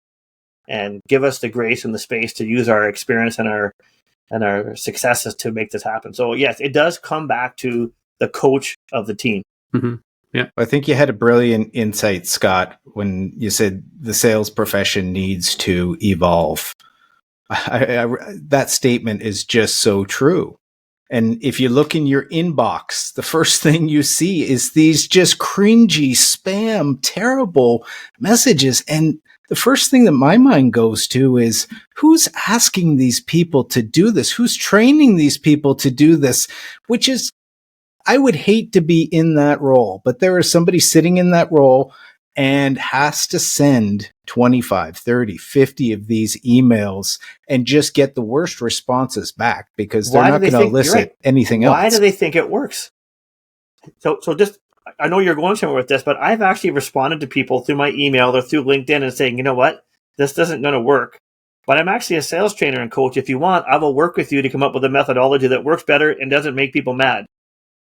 And give us the grace and the space to use our experience and our successes to make this happen. So yes, it does come back to the coach of the team. Mm-hmm. Yeah. I think you had a brilliant insight, Scott, when you said the sales profession needs to evolve. That statement is just so true. And if you look in your inbox, the first thing you see is these just cringy, spam, terrible messages. And the first thing that my mind goes to is, who's asking these people to do this? Who's training these people to do this? Which is, I would hate to be in that role, but there is somebody sitting in that role and has to send 25, 30, 50 of these emails and just get the worst responses back because they're not going to elicit anything else. Why do they think it works? So just, I know you're going somewhere with this, but I've actually responded to people through my email or through LinkedIn and saying, you know what, this isn't going to work. But I'm actually a sales trainer and coach. If you want, I will work with you to come up with a methodology that works better and doesn't make people mad.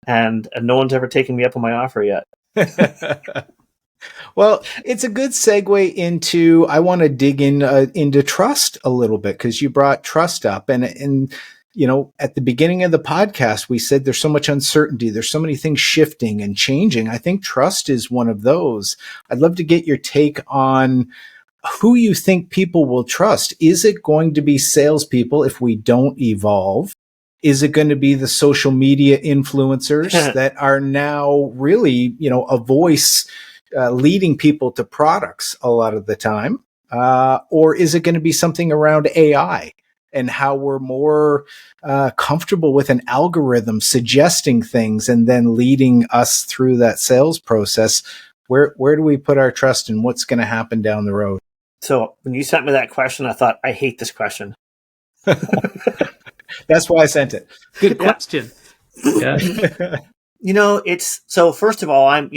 And no one's ever taken me up on my offer yet. Well, it's a good segue into, I want to dig into trust a little bit because you brought trust up. And at the beginning of the podcast, we said there's so much uncertainty. There's so many things shifting and changing. I think trust is one of those. I'd love to get your take on who you think people will trust. Is it going to be salespeople if we don't evolve? Is it going to be the social media influencers that are now really, a voice leading people to products a lot of the time? Or is it going to be something around AI and how we're more comfortable with an algorithm suggesting things and then leading us through that sales process? Where do we put our trust in what's going to happen down the road? So when you sent me that question, I thought, I hate this question. That's why I sent it. Good question. Yeah. It's so. First of all, I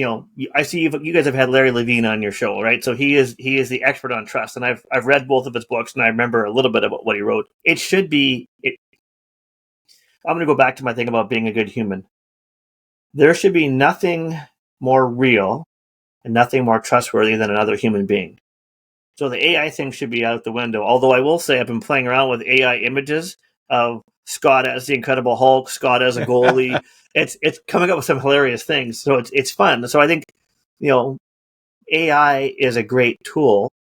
see you guys have had Larry Levine on your show, right? So he is the expert on trust, and I've read both of his books, and I remember a little bit about what he wrote. It should be. I'm going to go back to my thing about being a good human. There should be nothing more real and nothing more trustworthy than another human being. So the AI thing should be out the window. Although I will say I've been playing around with AI images of Scott as the Incredible Hulk, Scott as a goalie. It's coming up with some hilarious things. So it's fun. So I think, AI is a great tool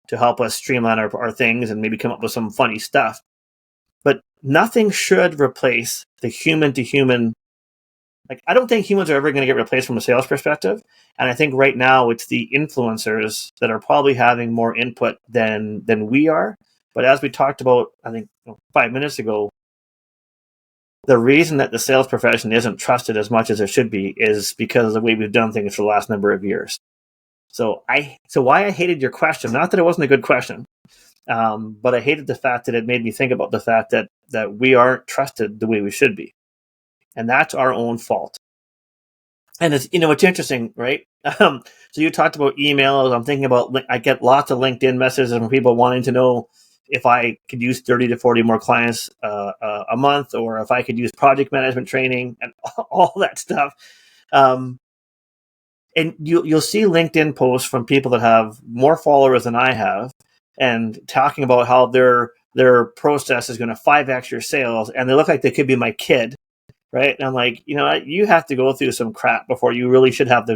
to help us streamline our things and maybe come up with some funny stuff. But nothing should replace the human to human. Like, I don't think humans are ever going to get replaced from a sales perspective. And I think right now it's the influencers that are probably having more input than we are. But as we talked about, I think 5 minutes ago, the reason that the sales profession isn't trusted as much as it should be is because of the way we've done things for the last number of years. So why I hated your question, not that it wasn't a good question, but I hated the fact that it made me think about the fact that we aren't trusted the way we should be. And that's our own fault. And it's interesting, right? So you talked about emails. I'm thinking about, I get lots of LinkedIn messages from people wanting to know if I could use 30 to 40 more clients a month, or if I could use project management training and all that stuff. And you'll see LinkedIn posts from people that have more followers than I have, and talking about how their process is going to 5x your sales, and they look like they could be my kid. Right. And I'm like, you have to go through some crap before you really should have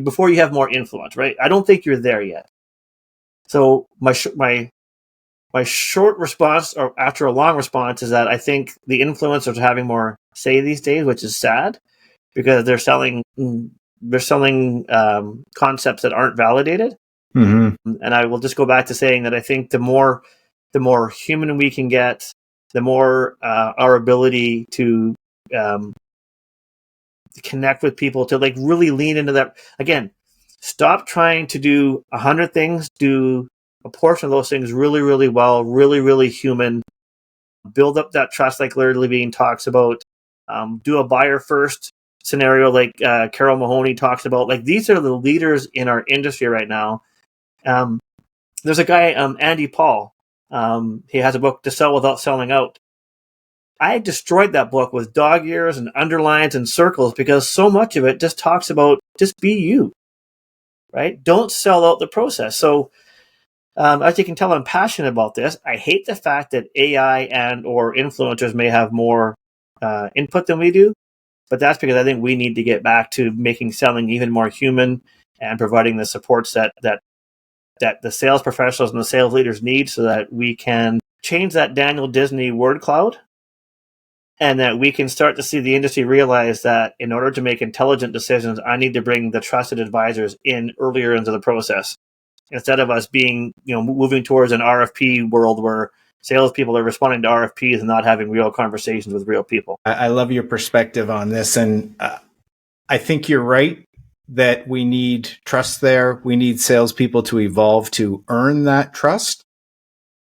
before you have more influence. Right. I don't think you're there yet. So my short response, or after a long response, is that I think the influencers are having more say these days, which is sad, because they're selling concepts that aren't validated. Mm-hmm. And I will just go back to saying that I think the more human we can get, the more our ability to connect with people, to like really lean into that. Again, stop trying to do 100 things, do a portion of those things really, really well, really, really human. Build up that trust like Larry Levine talks about. Do a buyer first scenario like Carol Mahoney talks about. Like, these are the leaders in our industry right now. There's a guy, Andy Paul. He has a book, To Sell Without Selling Out. I destroyed that book with dog ears and underlines and circles, because so much of it just talks about just be you, right? Don't sell out the process. So as you can tell, I'm passionate about this. I hate the fact that AI and or influencers may have more input than we do, but that's because I think we need to get back to making selling even more human and providing the supports that the sales professionals and the sales leaders need, so that we can change that Daniel Disney word cloud. And that we can start to see the industry realize that in order to make intelligent decisions, I need to bring the trusted advisors in earlier into the process, instead of us being, moving towards an RFP world where salespeople are responding to RFPs and not having real conversations with real people. I love your perspective on this. And I think you're right that we need trust there. We need salespeople to evolve to earn that trust.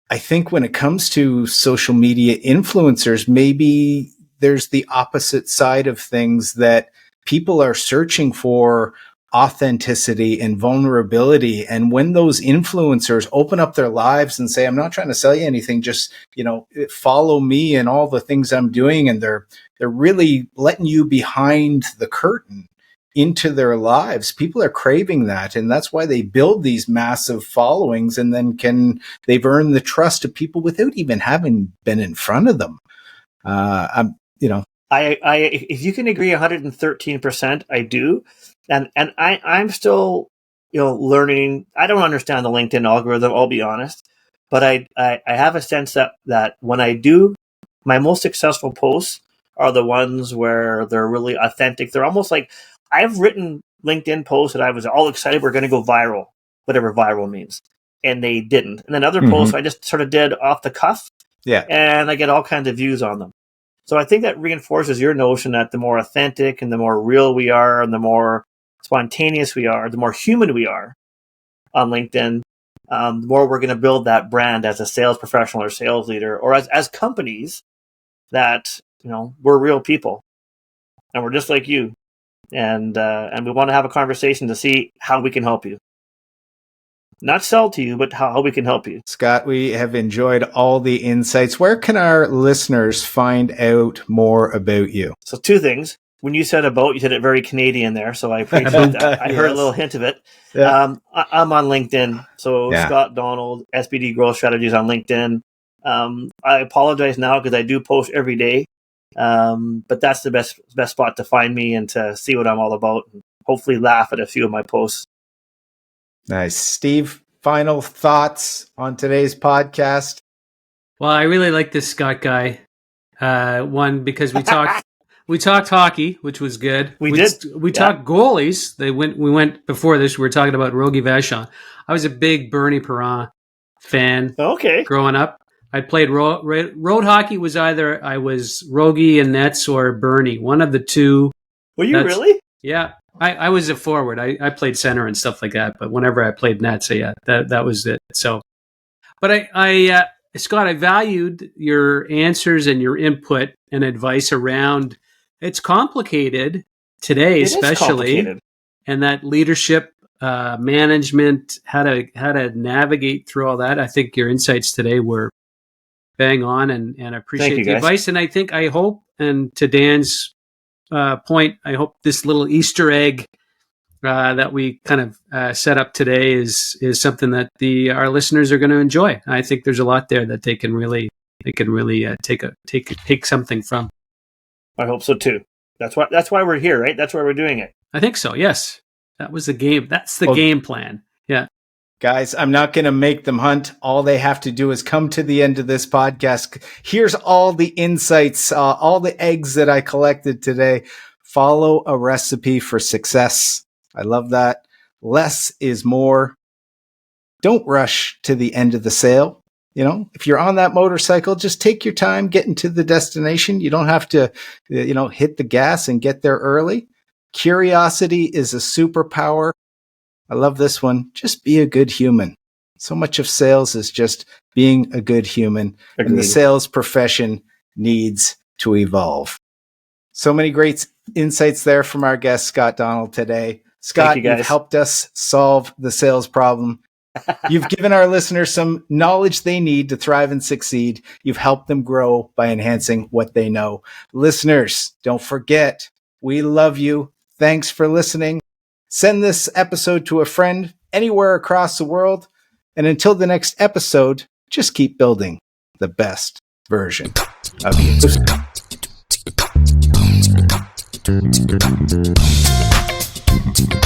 I think when it comes to social media influencers, maybe there's the opposite side of things, that people are searching for authenticity and vulnerability. And when those influencers open up their lives and say, I'm not trying to sell you anything, just, follow me and all the things I'm doing, and they're really letting you behind the curtain into their lives, people are craving that. And that's why they build these massive followings, and then they've earned the trust of people without even having been in front of them. I if you can agree 113%, I do. And I'm still, learning. I don't understand the LinkedIn algorithm, I'll be honest, but I have a sense that when I do, my most successful posts are the ones where they're really authentic. They're almost like, I've written LinkedIn posts that I was all excited we're going to go viral, whatever viral means, and they didn't. And then other posts I just sort of did off the cuff, and I get all kinds of views on them. So I think that reinforces your notion that the more authentic and the more real we are, and the more spontaneous we are, the more human we are on LinkedIn, the more we're going to build that brand as a sales professional or sales leader, or as companies that, we're real people and we're just like you. And we want to have a conversation to see how we can help you. Not sell to you, but how we can help you. Scott, we have enjoyed all the insights. Where can our listeners find out more about you? So 2 things. When you said about, you said it very Canadian there, so I appreciate that. I heard a little hint of it. Yeah. I'm on LinkedIn, so Scott Donald, SBD Growth Strategies on LinkedIn. I apologize now because I do post every day, but that's the best spot to find me and to see what I'm all about, and hopefully laugh at a few of my posts. Nice. Steve, final thoughts on today's podcast? Well, I really like this Scott guy. One, because we talked hockey, which was good. We talked goalies. We went before this. We were talking about Rogie Vachon. I was a big Bernie Perrin fan. Okay. Growing up, I played road hockey. Was either I was Rogie and Nets or Bernie, one of the two. Were you really? Yeah. I was a forward. I played center and stuff like that. But whenever I played net, so yeah, that was it. So, but I Scott, I valued your answers and your input and advice around. It's complicated today, especially, and that leadership, management, how to navigate through all that. I think your insights today were bang on, and I appreciate the advice. And I hope, and to Dan's point, I hope this little Easter egg that we kind of set up today is something that our listeners are going to enjoy. I think there's a lot there that they can really take something from. I hope so too. That's why we're here, right? That's why we're doing it. I think so. Yes, that was the game. That's the game plan. Yeah. Guys, I'm not going to make them hunt. All they have to do is come to the end of this podcast. Here's all the insights, all the eggs that I collected today. Follow a recipe for success. I love that. Less is more. Don't rush to the end of the sale. If you're on that motorcycle, just take your time getting to the destination. You don't have to, hit the gas and get there early. Curiosity is a superpower. I love this one. Just be a good human. So much of sales is just being a good human. Agreed. And the sales profession needs to evolve. So many great insights there from our guest, Scott Donald, today. Scott, you've helped us solve the sales problem. You've given our listeners some knowledge they need to thrive and succeed. You've helped them grow by enhancing what they know. Listeners, don't forget, we love you. Thanks for listening. Send this episode to a friend anywhere across the world. And until the next episode, just keep building the best version of you.